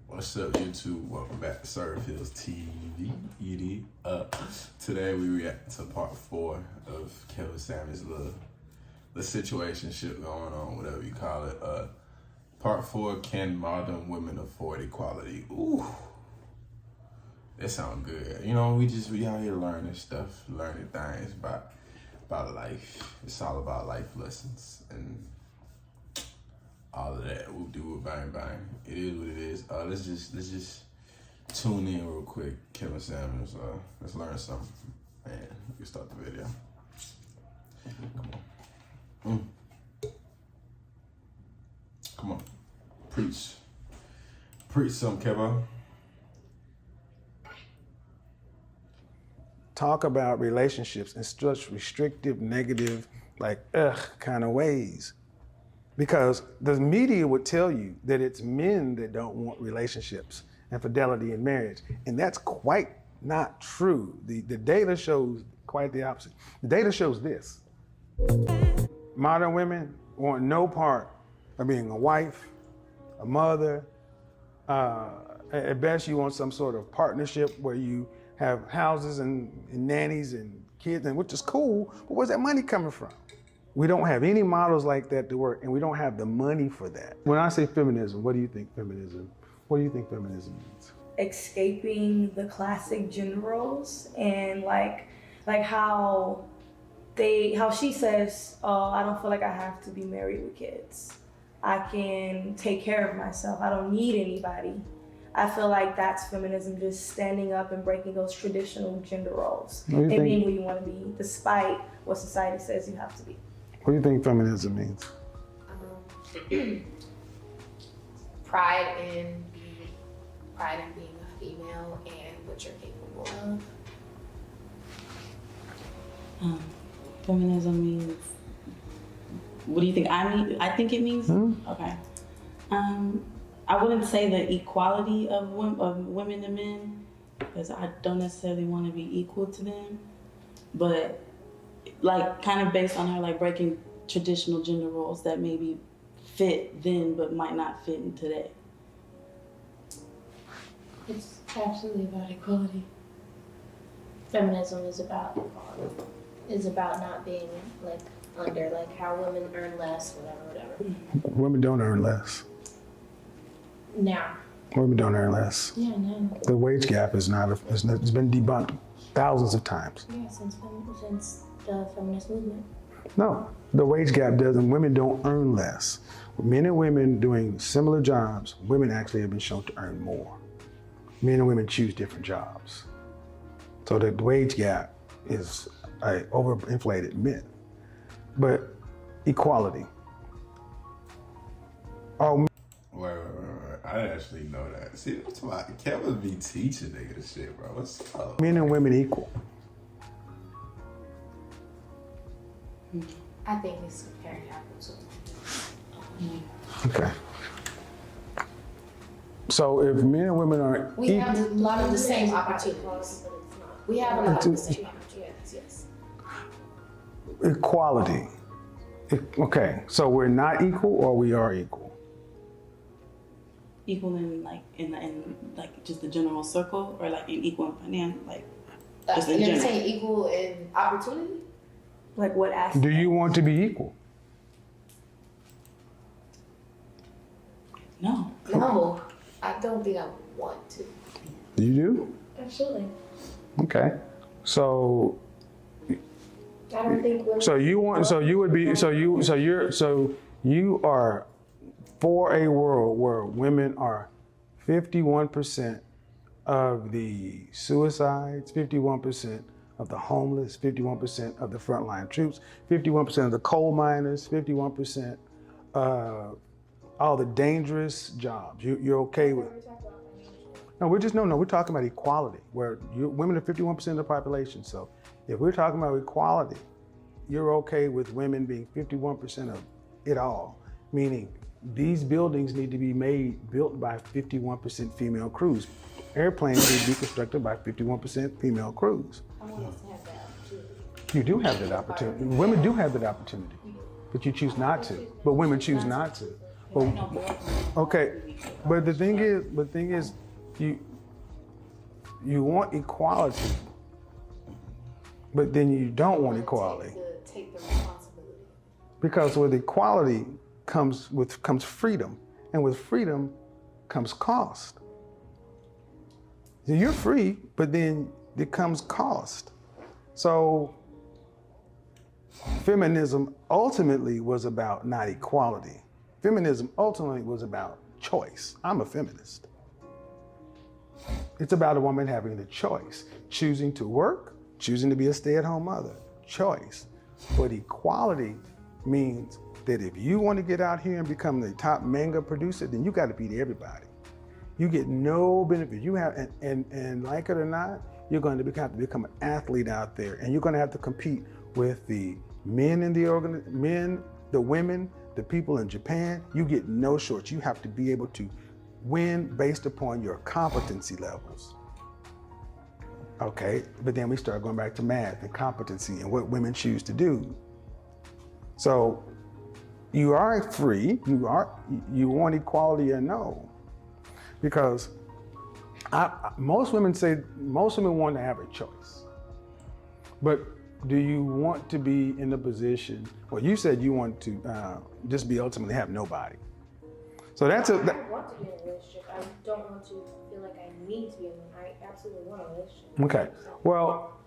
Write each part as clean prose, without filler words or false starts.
What's up, YouTube? Welcome back to Sirfeel's TV. Today we react to part 4 of Kevin Samuels' the situationship going on, whatever you call it. Part 4: Can modern women afford equality? Ooh, that sounds good. You know, we out here learning stuff, learning things about life. It's all about life lessons and all of that. We'll do it, bang bang. It is what it is. Let's just tune in real quick. Kevin Samuels. Let's learn something. Man, we can start the video. Come on. Come on. Preach some, Kevin. Talk about relationships in such restrictive, negative, kind of ways. Because the media would tell you that it's men that don't want relationships and fidelity in marriage. And that's quite not true. The data shows quite the opposite. The data shows this. Modern women want no part of being a wife, a mother. At best, you want some sort of partnership where you have houses and nannies and kids, and which is cool, but where's that money coming from? We don't have any models like that to work, and we don't have the money for that. When I say feminism, what do you think feminism means? Escaping the classic gender roles and like how she says, oh, I don't feel like I have to be married with kids. I can take care of myself. I don't need anybody. I feel like that's feminism, just standing up and breaking those traditional gender roles and being who you want to be, despite what society says you have to be. What do you think feminism means? Pride in being a female and what you're capable of. Feminism means, what do you think I think it means? Okay. I wouldn't say the equality of women and men, because I don't necessarily want to be equal to them, but like kind of based on her like breaking traditional gender roles that maybe fit then but might not fit in today. It's absolutely about equality. Feminism is about equality. It's about not being like under, like how women earn less, whatever. Women don't earn less. Now. Women don't earn less. Yeah, no. The wage gap it's been debunked thousands of times. Yeah, since the feminist movement. No, the wage gap women don't earn less. Men and women doing similar jobs, women actually have been shown to earn more. Men and women choose different jobs. So the wage gap is an overinflated myth. But equality. Wait. I didn't actually know that. See, that's why Kevin be teaching niggas shit, bro. What's up? Men and women equal. I think it's very apples to Okay. So if men and women are we have a lot of the same opportunities. We have a lot of the same opportunities, yes. Equality. Okay, so we're not equal or we are equal? Equal in like just the general circle, or like in equal in finance, like just in You're general. saying equal in opportunity? Like what aspect? Do you want to be equal? No. No, I don't think I want to. You do? Absolutely. Okay. So I don't think women. You are for a world where women are 51% of the suicides, 51% of the homeless, 51% of the frontline troops, 51% of the coal miners, 51% of all the dangerous jobs. You're okay with? No, we're talking about equality, where women are 51% of the population. So if we're talking about equality, you're okay with women being 51% of it all, meaning these buildings need to be built by 51% female crews. Airplanes need to be constructed by 51% female crews. I want us to have that opportunity. You do have that opportunity. Women do have that opportunity, but you choose not to. But women choose not to. There ain't no boyfriend. Okay, but the thing is, you want equality, but then you don't want equality. Take the responsibility. Because with equality comes freedom, and with freedom comes cost. So you're free, but then it comes cost. So feminism ultimately was about not equality. Feminism ultimately was about choice. I'm a feminist. It's about a woman having the choice, choosing to work, choosing to be a stay-at-home mother, choice. But equality means that if you want to get out here and become the top manga producer, then you got to beat everybody. You get no benefit. You have, and like it or not, you're going to have to become an athlete out there, and you're going to have to compete with the men in the the women, the people in Japan. You get no shorts. You have to be able to win based upon your competency levels. Okay, but then we start going back to math and competency and what women choose to do. So you are free, you want equality or no? Because most women want to have a choice. But do you want to be in a position, well, you said you want to just be ultimately have nobody. So I want to be in a relationship. I don't want to feel like I need to be in one. I absolutely want a relationship. Okay, well,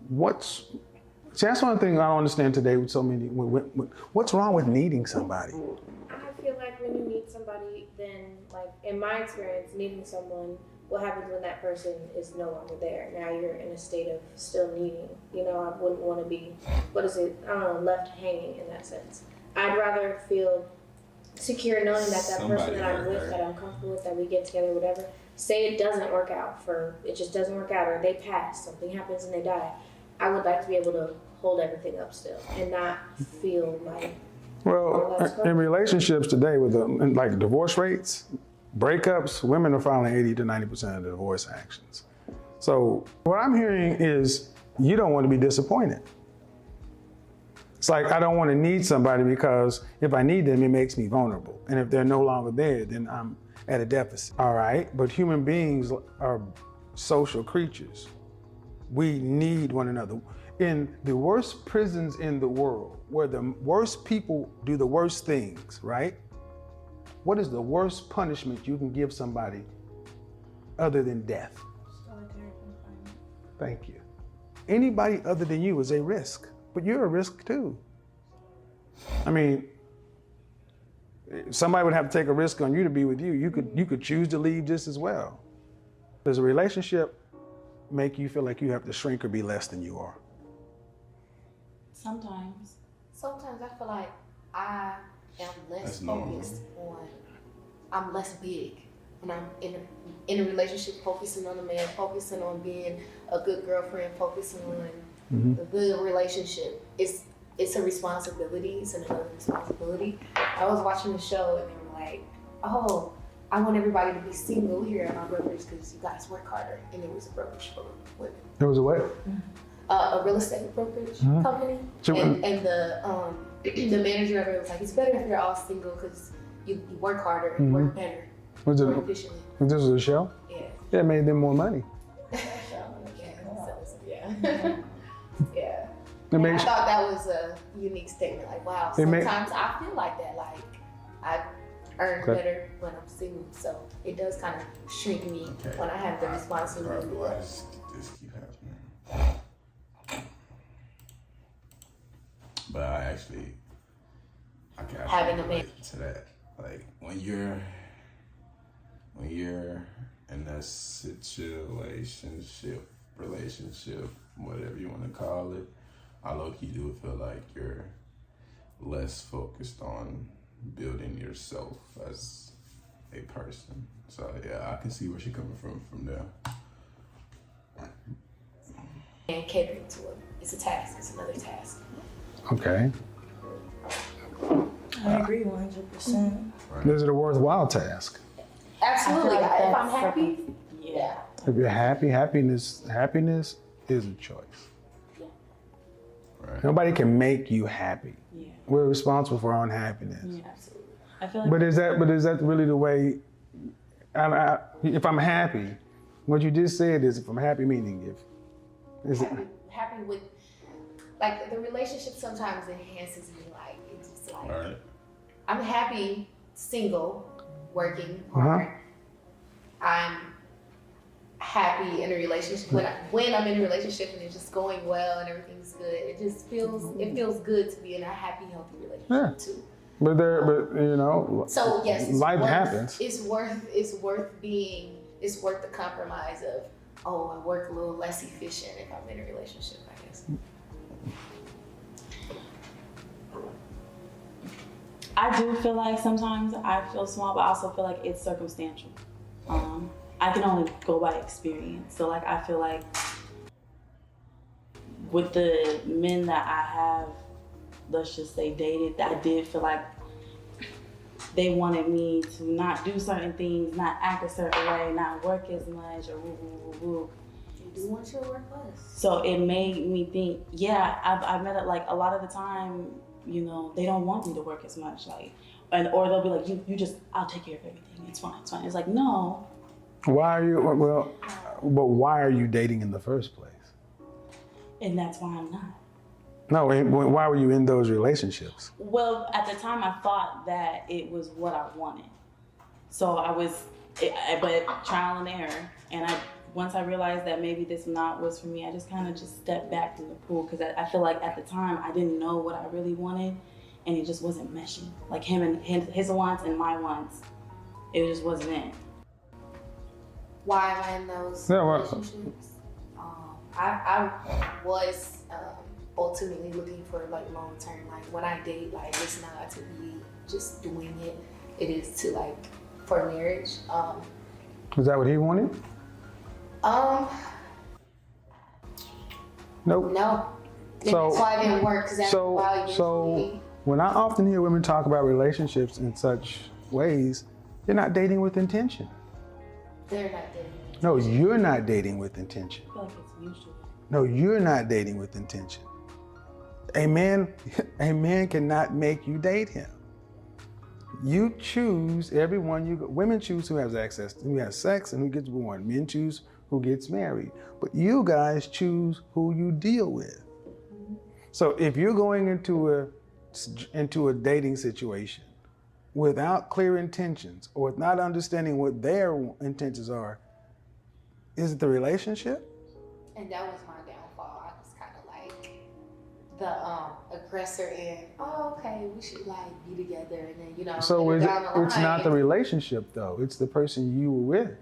that's one thing I don't understand today with so many, what's wrong with needing somebody? I feel like when you need somebody, then, like, in my experience, needing someone, what happens when that person is no longer there? Now you're in a state of still needing. You know, I wouldn't want to be, left hanging in that sense. I'd rather feel secure knowing that person that I'm with, that I'm comfortable with, that we get together, whatever, say it doesn't work out, it just doesn't work out, or they pass, something happens and they die. I would like to be able to hold everything up still and not feel like. Well, in relationships today with like divorce rates, breakups, women are filing 80 to 90% of the divorce actions. So what I'm hearing is you don't want to be disappointed. It's like, I don't want to need somebody because if I need them, it makes me vulnerable. And if they're no longer there, then I'm at a deficit. All right, but human beings are social creatures. We need one another. In the worst prisons in the world, where the worst people do the worst things, right? What is the worst punishment you can give somebody other than death? Solitary confinement. Thank you. Anybody other than you is a risk, but you're a risk too. I mean, somebody would have to take a risk on you to be with you. You could choose to leave just as well. Does a relationship make you feel like you have to shrink or be less than you are? Sometimes. Sometimes I feel like I am less focused on, I'm less big when I'm in a relationship, focusing on the man, focusing on being a good girlfriend, focusing on the good relationship. It's a responsibility, it's another responsibility. I was watching the show and they were like, oh, I want everybody to be single here at my brokerage because you guys work harder. And it was a brokerage for women. There was a what? A real estate brokerage company. And the manager of it was like, it's better if you're all single because you work harder and work better, more efficiently. This was a show? Yeah. That made them more money. Yeah. I thought that was a unique statement. Like, wow, sometimes I feel like that. Like, I earn better when I'm single. So it does kind of shrink me when I have the responsibility. Why does this keep happening? But I can having a man to that. Like when you're in a relationship, whatever you want to call it, I low-key do feel like you're less focused on building yourself as a person. So yeah, I can see where she's coming from there. and catering to it. It's a task. It's another task. Okay. I agree 100%. Is it a worthwhile task? Absolutely. like If I'm that's happy, Yeah. If you're happy, happiness is a choice. Right. Nobody can make you happy. Yeah. We're responsible for our own happiness. Yeah, absolutely. I feel like. But is that really the way? If I'm happy, what you just said is if I'm happy, meaning if happy with, like, the relationship sometimes enhances me. Like, it's just like, All right. I'm happy single, working hard. I'm happy in a relationship when I'm in a relationship and it's just going well and everything's good. It just feels good to be in a happy, healthy relationship too. But you know. So yes, life happens. It's worth the compromise of, oh, I work a little less efficient if I'm in a relationship, I guess. I do feel like sometimes I feel small, but I also feel like it's circumstantial. I can only go by experience. So like I feel like with the men that I have, let's just say dated, I did feel like they wanted me to not do certain things, not act a certain way, not work as much, or woo. You do want your work less. So it made me think, yeah, I've met it like a lot of the time, you know, they don't want me to work as much, like, or they'll be like, you just, I'll take care of everything. It's fine. It's like, no. Why are you, but why are you dating in the first place? And that's why I'm not. No, why were you in those relationships? Well, at the time I thought that it was what I wanted. So but trial and error. And once I realized that maybe this was for me, I just kind of stepped back from the pool because I feel like at the time I didn't know what I really wanted and it just wasn't meshing. Like him and his wants and my wants, it just wasn't it. Why am I in those relationships? I was ultimately looking for like long term. Like when I date, like it's not to be just doing it. It is to like for marriage. Is that what he wanted? Nope. No. So, that's why it didn't work. So when I often hear women talk about relationships in such ways, they're not dating with intention. They're not dating. No, you're not dating with intention. I feel like it's mutual. No, you're not dating with intention. A man cannot make you date him. You choose women choose who has access, who has sex and who gets born. Men choose who gets married. But you guys choose who you deal with. So if you're going into a dating situation without clear intentions or with not understanding what their intentions are, is it the relationship? And that was my downfall. I was kind of like the aggressor and, oh, okay, we should like be together and then, you know. So it's not the relationship though. It's the person you were with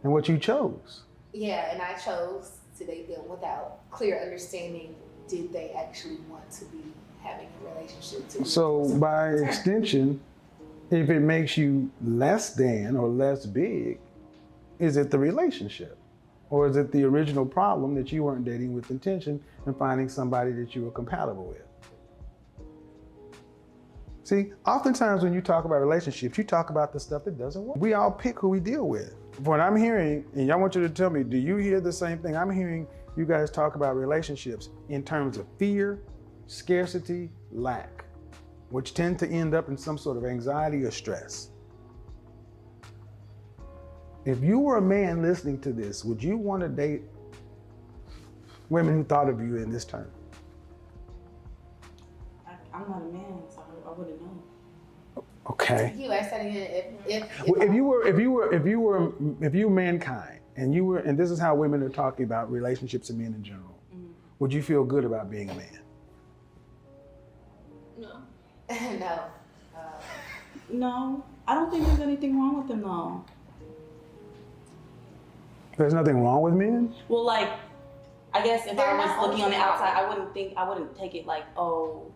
and what you chose. Yeah, and I chose to date them without clear understanding. Did they actually want to be having a relationship too? So by extension, if it makes you less than or less big, is it the relationship? Or is it the original problem that you weren't dating with intention and finding somebody that you were compatible with? See, oftentimes when you talk about relationships, you talk about the stuff that doesn't work. We all pick who we deal with. What I'm hearing, and I want you to tell me, do you hear the same thing? I'm hearing you guys talk about relationships in terms of fear, scarcity, lack, which tend to end up in some sort of anxiety or stress. If you were a man listening to this, would you want to date women who thought of you in this term? I'm not a man, so I wouldn't know. Okay. You asked that again. If you were mankind and this is how women are talking about relationships and men in general, would you feel good about being a man? No. No. No, I don't think there's anything wrong with them though. There's nothing wrong with men? Well, like, I guess if I was looking on the outside, I wouldn't take it like, oh,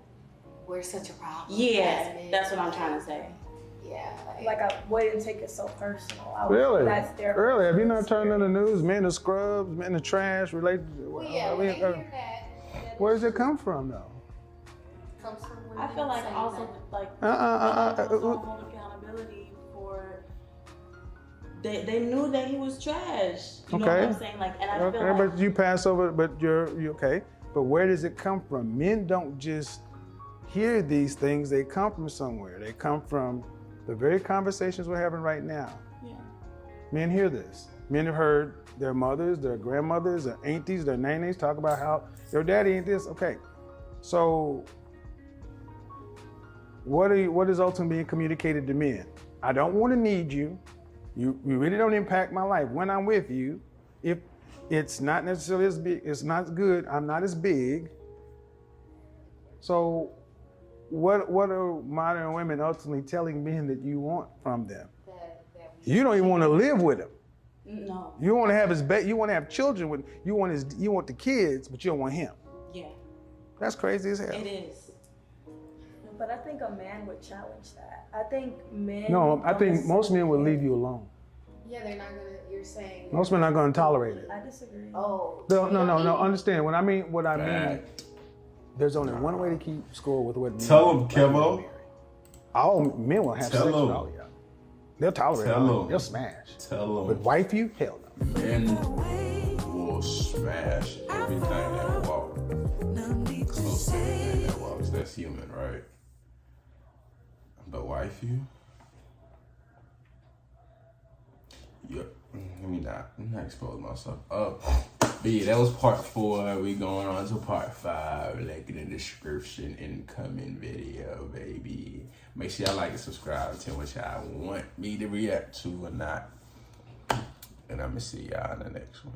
we're such a problem. Yeah, that's what I'm trying to say. Yeah. Like I wouldn't take it so personal. Really? That's their Really? Have you not turned on the news? Men are scrubs, men are trash, relationship. Well, yeah, when they hear that. Where does it come from though? Comes from I feel like also like hold accountability for they knew that he was trash. You know what I'm saying? Like, and I feel like, but you pass over, but you're okay. But where does it come from? Men don't just hear these things, they come from somewhere. They come from the very conversations we're having right now. Yeah. Men hear this. Men have heard their mothers, their grandmothers, their aunties, their nannies talk about how your daddy ain't this. Okay, so what is ultimately being communicated to men? I don't want to need you. You really don't impact my life. When I'm with you, if it's not necessarily as big, it's not good, I'm not as big. So what are modern women ultimately telling men that you want from them? You don't even want to live with him. No. You want to have you want to have children with, you want the kids, but you don't want him. Yeah. That's crazy as hell. It is. But I think a man would challenge that. I think men. No, I don't think most men will necessarily- leave you alone. Yeah, they're not gonna. You're saying. Most men are not going to tolerate it. I disagree. Oh. No. Understand what I mean. What I mean. Fact. There's only one way to keep score with what. Tell them, Kevo. All men will have Tell sex with them. all y'all. They'll tolerate Tell it. them. They'll smash. Tell But them. wife you? Hell no. Men will smash everything that walks. Close to everything that walks. That's human, right? But wife you? Yeah. Let me not expose myself. But yeah, that was part 4. We going on to part 5. Link in the description, incoming video, baby. Make sure y'all like and subscribe. Tell what y'all want me to react to or not. And I'm gonna see y'all in the next one.